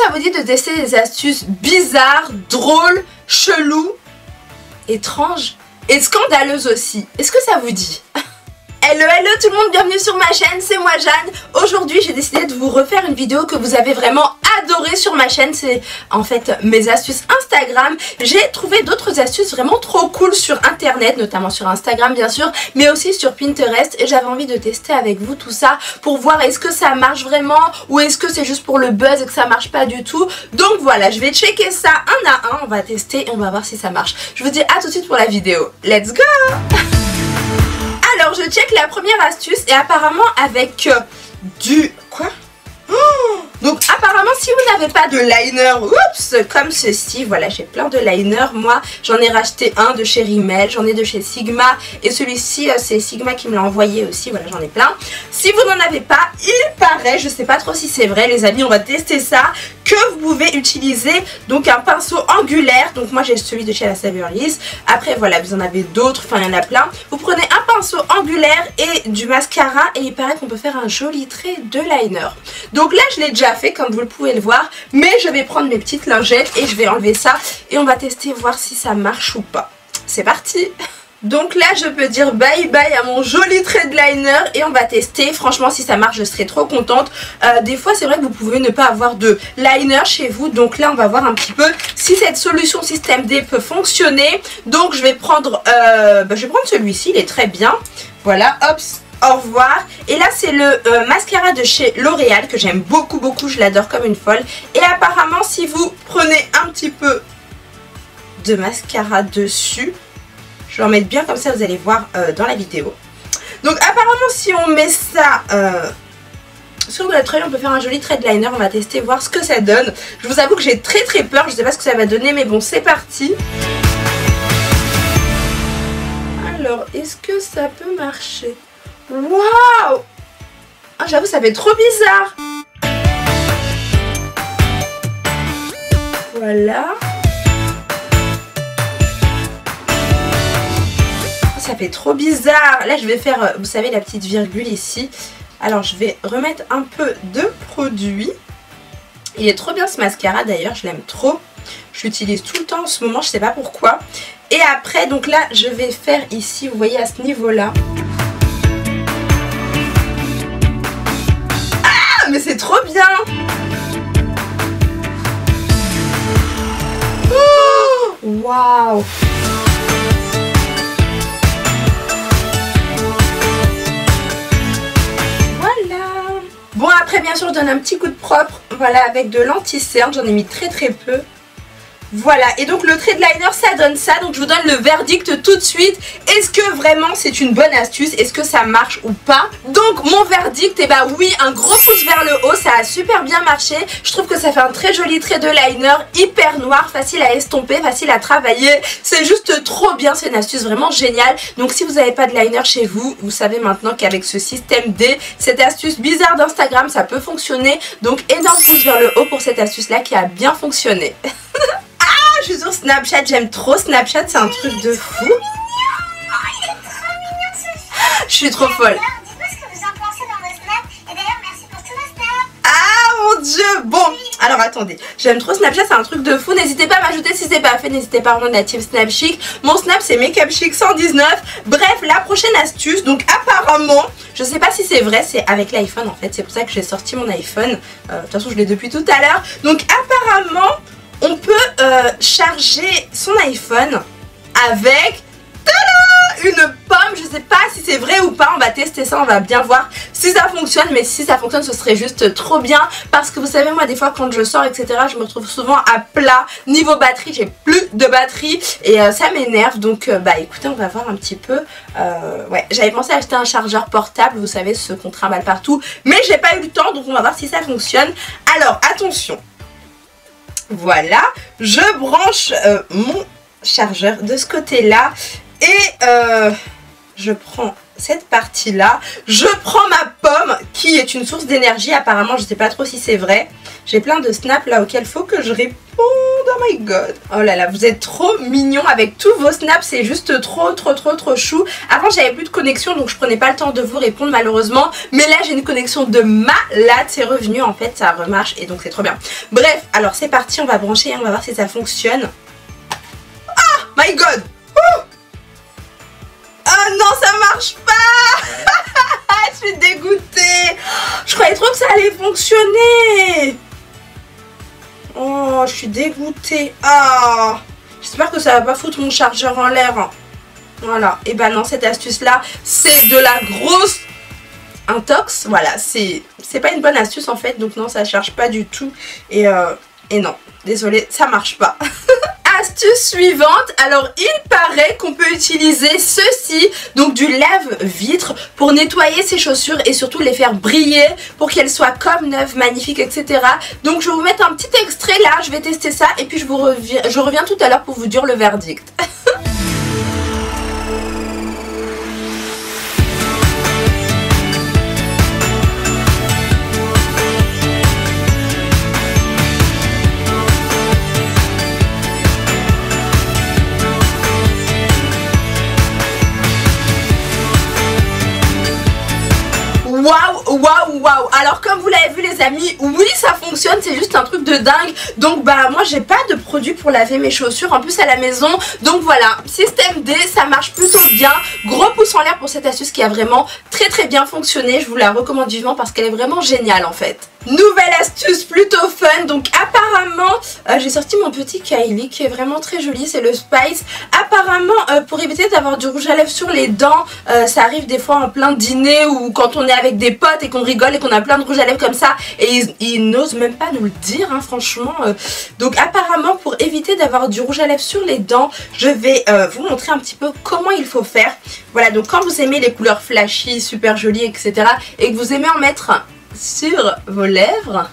ça vous dit de tester des astuces bizarres, drôles, cheloues, étranges et scandaleuses aussi? Est-ce que ça vous dit? Hello hello tout le monde, bienvenue sur ma chaîne, c'est moi Jeanne. Aujourd'hui j'ai décidé de vous refaire une vidéo que vous avez vraiment adorée sur ma chaîne. C'est en fait mes astuces Instagram. J'ai trouvé d'autres astuces vraiment trop cool sur internet, notamment sur Instagram bien sûr, mais aussi sur Pinterest. Et j'avais envie de tester avec vous tout ça pour voir est-ce que ça marche vraiment ou est-ce que c'est juste pour le buzz et que ça marche pas du tout. Donc voilà, je vais checker ça un à un, on va tester et on va voir si ça marche. Je vous dis à tout de suite pour la vidéo. Let's go! Alors je check la première astuce et apparemment avec du... Quoi? Donc apparemment si vous n'avez pas de liner, oups, comme ceci, voilà j'ai plein de liners. Moi j'en ai racheté un de chez Rimmel, j'en ai de chez Sigma et celui-ci c'est Sigma qui me l'a envoyé aussi, voilà j'en ai plein. Si vous n'en avez pas, il paraît, je sais pas trop si c'est vrai les amis, on va tester ça, que vous pouvez utiliser donc un pinceau angulaire. Donc moi j'ai celui de chez la Saverlies. Après voilà vous en avez d'autres, enfin il y en a plein. Vous prenez un pinceau angulaire et du mascara et il paraît qu'on peut faire un joli trait de liner. Donc là je l'ai déjà fait comme vous le pouvez le voir, mais je vais prendre mes petites lingettes et je vais enlever ça et on va tester voir si ça marche ou pas. C'est parti! Donc là je peux dire bye bye à mon joli trait de liner et on va tester. Franchement si ça marche je serai trop contente. Des fois c'est vrai que vous pouvez ne pas avoir de liner chez vous, donc là on va voir un petit peu si cette solution système D peut fonctionner. Donc je vais prendre celui-ci, il est très bien. Voilà, hop, au revoir. Et là c'est le mascara de chez L'Oréal que j'aime beaucoup, je l'adore comme une folle. Et apparemment si vous prenez un petit peu de mascara dessus, je vais en mettre bien comme ça, vous allez voir dans la vidéo. Donc apparemment si on met ça sur notre œil, on peut faire un joli trait de liner. On va tester, voir ce que ça donne. Je vous avoue que j'ai très peur, je ne sais pas ce que ça va donner, mais bon c'est parti. Alors est-ce que ça peut marcher? Waouh! Ah, j'avoue ça fait trop bizarre. Voilà. Ça fait trop bizarre. Là je vais faire, vous savez la petite virgule ici. Alors je vais remettre un peu de produit. Il est trop bien ce mascara d'ailleurs, je l'aime trop. Je l'utilise tout le temps en ce moment, je sais pas pourquoi. Et après donc là je vais faire ici, vous voyez à ce niveau là. Ah mais c'est trop bien. Waouh. Bon après bien sûr je donne un petit coup de propre, voilà avec de l'anti-cerne, j'en ai mis très peu. Voilà, et donc le trait de liner ça donne ça, donc je vous donne le verdict tout de suite. Est-ce que vraiment c'est une bonne astuce? Est-ce que ça marche ou pas? Donc mon verdict, et bah oui, un gros pouce vers le haut, ça a super bien marché. Je trouve que ça fait un très joli trait de liner, hyper noir, facile à estomper, facile à travailler. C'est juste trop bien, c'est une astuce vraiment géniale. Donc si vous n'avez pas de liner chez vous, vous savez maintenant qu'avec ce système D, cette astuce bizarre d'Instagram, ça peut fonctionner. Donc énorme pouce vers le haut pour cette astuce là qui a bien fonctionné. Je suis sur Snapchat, j'aime trop Snapchat, c'est un truc de fou. Je suis trop folle. Ah mon dieu. Bon, alors attendez, j'aime trop Snapchat, c'est un truc de fou. N'hésitez pas à m'ajouter si c'est pas fait, n'hésitez pas à rejoindre la team Snap Chic. Mon Snap c'est Makeup Chic 119. Bref, la prochaine astuce, donc apparemment, je sais pas si c'est vrai, c'est avec l'iPhone en fait. C'est pour ça que j'ai sorti mon iPhone. De toute façon je l'ai depuis tout à l'heure. Donc apparemment on peut charger son iPhone avec une pomme. Je sais pas si c'est vrai ou pas, on va tester ça, on va bien voir si ça fonctionne. Mais si ça fonctionne ce serait juste trop bien, parce que vous savez moi des fois quand je sors etc je me retrouve souvent à plat niveau batterie, j'ai plus de batterie et ça m'énerve. Donc bah écoutez on va voir un petit peu. Ouais, j'avais pensé acheter un chargeur portable, vous savez ce qu'on trimballe partout, mais j'ai pas eu le temps, donc on va voir si ça fonctionne. Alors attention, voilà, je branche mon chargeur de ce côté là et je prends cette partie là, je prends ma pomme qui est une source d'énergie apparemment, je sais pas trop si c'est vrai. J'ai plein de snaps là auxquels il faut que je réponde. Oh my god. Oh là là, vous êtes trop mignons avec tous vos snaps, c'est juste trop chou. Avant j'avais plus de connexion donc je prenais pas le temps de vous répondre malheureusement. Mais là j'ai une connexion de malade, c'est revenu en fait, ça remarche et donc c'est trop bien. Bref, alors c'est parti, on va brancher et on va voir si ça fonctionne. Oh my god. Oh non, ça marche pas. Je suis dégoûtée. Je croyais trop que ça allait fonctionner. Oh, je suis dégoûtée. Oh, j'espère que ça va pas foutre mon chargeur en l'air. Voilà. Et ben non, cette astuce là, c'est de la grosse intox. Voilà, c'est pas une bonne astuce en fait. Donc non, ça charge pas du tout. Et non, désolée, ça marche pas. Astuce suivante, alors il paraît qu'on peut utiliser ceci, donc du lave-vitre pour nettoyer ses chaussures et surtout les faire briller pour qu'elles soient comme neuves, magnifiques, etc. Donc je vais vous mettre un petit extrait là, je vais tester ça et puis je reviens tout à l'heure pour vous dire le verdict. Waouh. Alors comme vous l'avez vu les amis, oui ça fonctionne, c'est juste un truc de dingue. Donc bah moi j'ai pas de produit pour laver mes chaussures en plus à la maison. Donc voilà, système D, ça marche plutôt bien. Gros pouce en l'air pour cette astuce qui a vraiment très bien fonctionné. Je vous la recommande vivement parce qu'elle est vraiment géniale en fait. Nouvelle astuce plutôt fun. Donc apparemment j'ai sorti mon petit Kylie qui est vraiment très joli, c'est le Spice. Apparemment pour éviter d'avoir du rouge à lèvres sur les dents, ça arrive des fois en plein dîner ou quand on est avec des potes et qu'on rigole et qu'on a plein de rouge à lèvres comme ça et ils n'osent même pas nous le dire hein, franchement. Donc apparemment pour éviter d'avoir du rouge à lèvres sur les dents, je vais vous montrer un petit peu comment il faut faire. Voilà, donc quand vous aimez les couleurs flashy, super jolies, etc. et que vous aimez en mettre sur vos lèvres,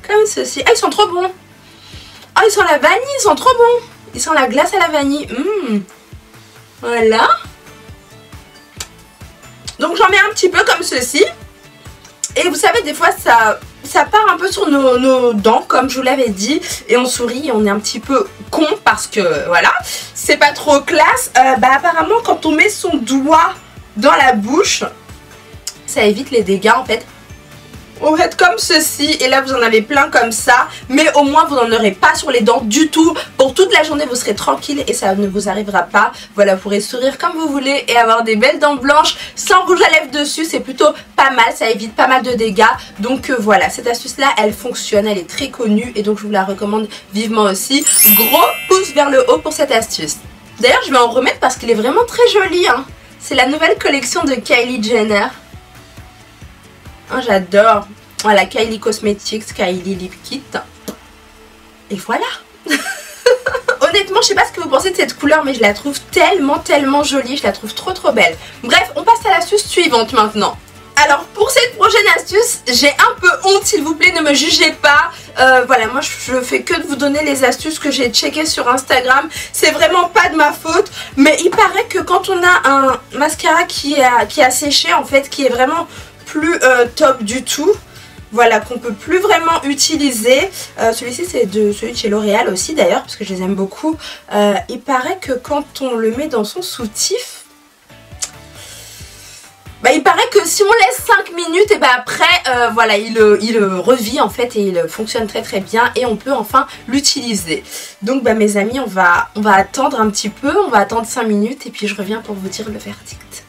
comme ceci. Ah, ils sont trop bons. Ah, ils sont la vanille, ils sont trop bons. Ils sont la glace à la vanille. Voilà. Donc j'en mets un petit peu comme ceci. Et vous savez, des fois ça part un peu sur nos dents, comme je vous l'avais dit. Et on sourit et on est un petit peu con parce que voilà, c'est pas trop classe. Apparemment quand on met son doigt dans la bouche, ça évite les dégâts en fait. On va être comme ceci et là vous en avez plein comme ça, mais au moins vous n'en aurez pas sur les dents du tout. Pour toute la journée vous serez tranquille et ça ne vous arrivera pas. Voilà, vous pourrez sourire comme vous voulez et avoir des belles dents blanches sans rouge à lèvres dessus. C'est plutôt pas mal, ça évite pas mal de dégâts. Donc voilà, cette astuce là elle fonctionne, elle est très connue et donc je vous la recommande vivement aussi. Gros pouce vers le haut pour cette astuce. D'ailleurs je vais en remettre parce qu'il est vraiment très joli hein. C'est la nouvelle collection de Kylie Jenner. Oh, j'adore. Voilà, Kylie Cosmetics, Kylie Lip Kit. Et voilà. Honnêtement, je sais pas ce que vous pensez de cette couleur, mais je la trouve tellement jolie. Je la trouve trop belle. Bref, on passe à l'astuce suivante maintenant. Alors, pour cette prochaine astuce, j'ai un peu honte, s'il vous plaît, ne me jugez pas. Voilà, moi je fais que de vous donner les astuces que j'ai checkées sur Instagram. C'est vraiment pas de ma faute. Mais il paraît que quand on a un mascara qui a séché, en fait, qui est vraiment plus top du tout, voilà, qu'on peut plus vraiment utiliser. Celui-ci c'est celui de chez L'Oréal aussi d'ailleurs parce que je les aime beaucoup. Il paraît que quand on le met dans son soutif, il paraît que si on laisse 5 minutes et après voilà, il revit en fait et il fonctionne très bien et on peut enfin l'utiliser. Donc mes amis, on va attendre un petit peu, on va attendre 5 minutes et puis je reviens pour vous dire le verdict.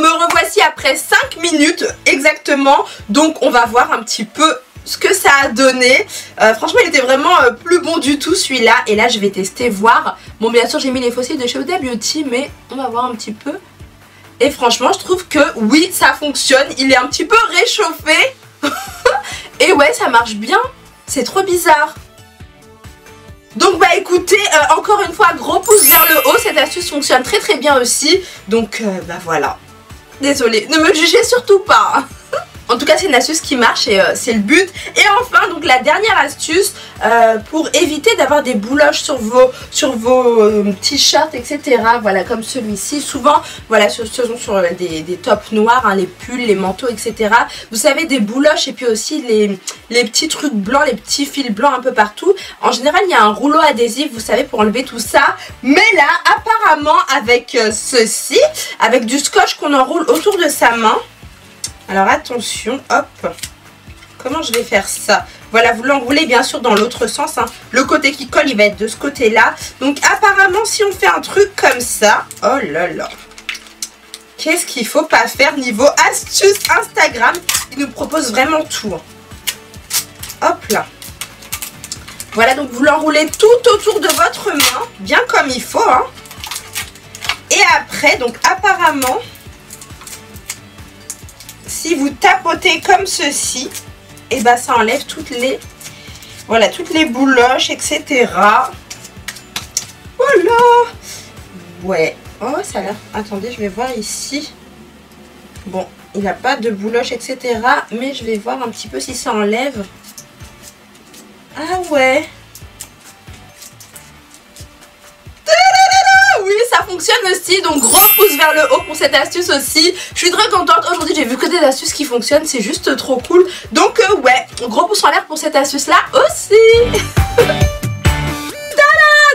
Me revoici après 5 minutes exactement. Donc on va voir un petit peu ce que ça a donné. Franchement il était vraiment plus bon du tout celui-là. Et là je vais tester, voir. Bon bien sûr j'ai mis les fossiles de chez Huda Beauty, mais on va voir un petit peu. Et franchement je trouve que oui ça fonctionne. Il est un petit peu réchauffé. Et ouais ça marche bien. C'est trop bizarre. Donc écoutez, encore une fois gros pouce vers le haut. Cette astuce fonctionne très bien aussi. Donc voilà. Désolée, ne me jugez surtout pas. En tout cas c'est une astuce qui marche et c'est le but. Et enfin donc la dernière astuce pour éviter d'avoir des bouloches sur vos t-shirts etc. Voilà comme celui-ci. Souvent voilà ce sont sur des tops noirs hein, les pulls, les manteaux etc. Vous savez des bouloches et puis aussi les petits trucs blancs, les petits fils blancs un peu partout. En général il y a un rouleau adhésif vous savez pour enlever tout ça. Mais là apparemment avec ceci, avec du scotch qu'on enroule autour de sa main. Alors attention, hop, comment je vais faire ça? Voilà, vous l'enroulez bien sûr dans l'autre sens, hein. Le côté qui colle, il va être de ce côté-là. Donc apparemment, si on fait un truc comme ça, oh là là, qu'est-ce qu'il faut pas faire niveau astuce Instagram? Il nous propose vraiment tout. Hop là. Voilà, donc vous l'enroulez tout autour de votre main, bien comme il faut, hein. Et après, donc apparemment... si vous tapotez comme ceci, et ben ça enlève toutes les bouloches, etc. Voilà. Ouais. Oh, ça a l'air... attendez, je vais voir ici. Bon, il n'a pas de bouloches, etc. Mais je vais voir un petit peu si ça enlève. Ah ouais. Oui, ça fonctionne aussi, donc gros pouce vers le haut pour cette astuce aussi. Je suis très contente, aujourd'hui j'ai vu que des astuces qui fonctionnent, c'est juste trop cool. Donc ouais, gros pouce en l'air pour cette astuce là aussi.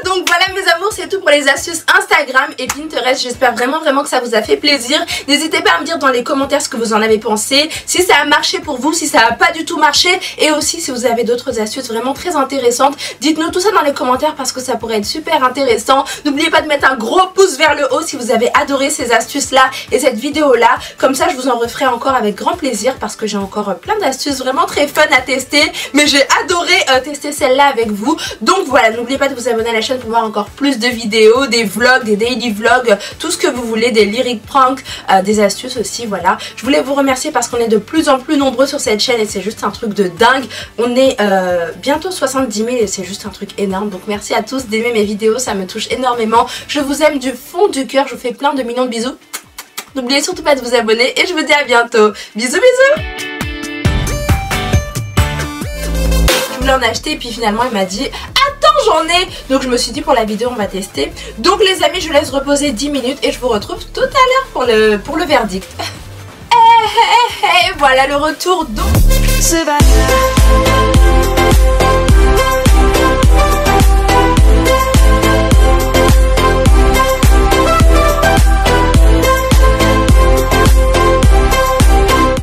Donc voilà mes amours, c'est tout pour les astuces Instagram et Pinterest. J'espère vraiment que ça vous a fait plaisir. N'hésitez pas à me dire dans les commentaires ce que vous en avez pensé, si ça a marché pour vous, si ça n'a pas du tout marché, et aussi si vous avez d'autres astuces vraiment très intéressantes. Dites-nous tout ça dans les commentaires parce que ça pourrait être super intéressant. N'oubliez pas de mettre un gros pouce vers le haut si vous avez adoré ces astuces là et cette vidéo là. Comme ça je vous en referai encore avec grand plaisir parce que j'ai encore plein d'astuces vraiment très fun à tester. Mais j'ai adoré tester celle-là avec vous. Donc voilà, n'oubliez pas de vous abonner à la chaîne pour voir encore plus de vidéos, des vlogs, des daily vlogs, tout ce que vous voulez, des lyric pranks, des astuces aussi, voilà. Je voulais vous remercier parce qu'on est de plus en plus nombreux sur cette chaîne et c'est juste un truc de dingue. On est bientôt 70 000 et c'est juste un truc énorme. Donc merci à tous d'aimer mes vidéos, ça me touche énormément. Je vous aime du fond du cœur, je vous fais plein de millions de bisous. N'oubliez surtout pas de vous abonner et je vous dis à bientôt. Bisous bisous. Je voulais en acheter et puis finalement il m'a dit j'en ai, donc je me suis dit pour la vidéo on va tester. Donc les amis je laisse reposer 10 minutes et je vous retrouve tout à l'heure pour le verdict. Voilà le retour donc.